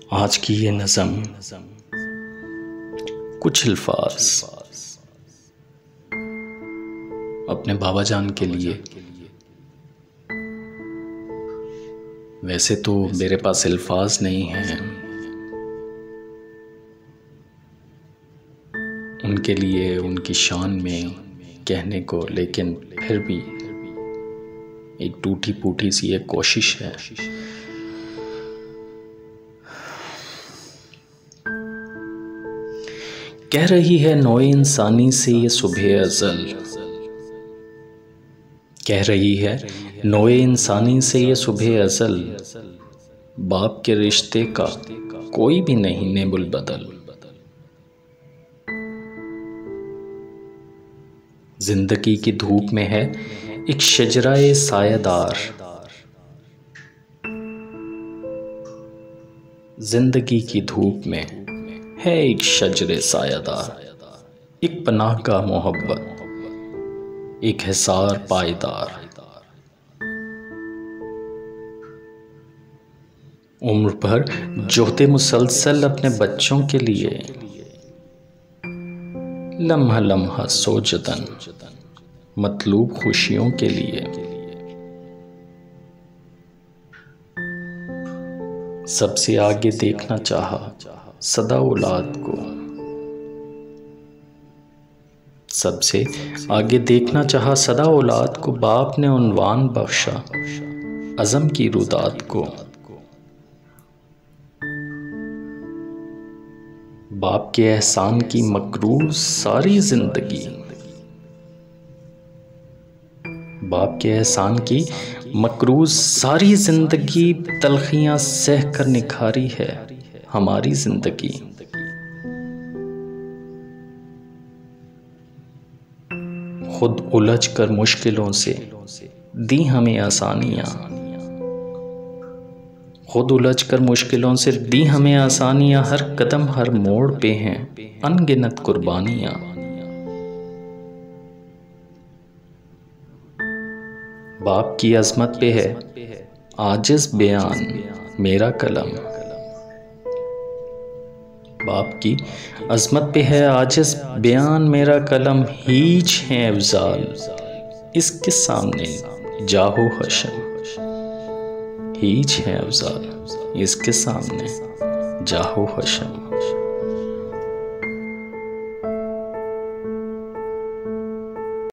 आज की ये नज़म कुछ अल्फाज अपने बाबा जान के लिए। वैसे तो मेरे पास अल्फाज नहीं हैं उनके लिए, उनकी शान में कहने को, लेकिन फिर भी एक टूटी फूटी सी एक कोशिश है। कह रही है नौए इंसानी से ये सुबह अज़ल, कह रही है नौए इंसानी से ये सुबह अज़ल, बाप के रिश्ते का कोई भी नहीं नेबुल बदल। जिंदगी की धूप में है एक शजराए सायादार, जिंदगी की धूप में है एक शजरे सायादार, एक पनाहगाह मोहब्बत, एक हिसार पायदार। उम्र भर जोते मुसलसल अपने बच्चों के लिए, लम्हा लम्हा सोजतन मतलूब खुशियों के लिए। सबसे आगे देखना चाहा सदा औलाद को, सबसे आगे देखना चाहा सदा औलाद को, बाप ने उन्वान बख्शा अज़म की रुदात को। बाप के एहसान की मकरूज सारी जिंदगी, बाप के एहसान की मकरूज सारी जिंदगी, तलखियां सह कर निखारी है हमारी जिंदगी। खुद उलझ कर मुश्किलों से दी हमें आसानियां, खुद उलझ कर मुश्किलों से दी हमें आसानियां, हर कदम हर मोड़ पे हैं अनगिनत कुर्बानियां। बाप की अजमत पे है आजिज बयान मेरा कलम, बाप की अजमत पे है आजिज बयान मेरा कलम, हीच है अफजाल इसके सामने जाहो हशम, हीच है अफजाल इसके सामने जाहो हशम।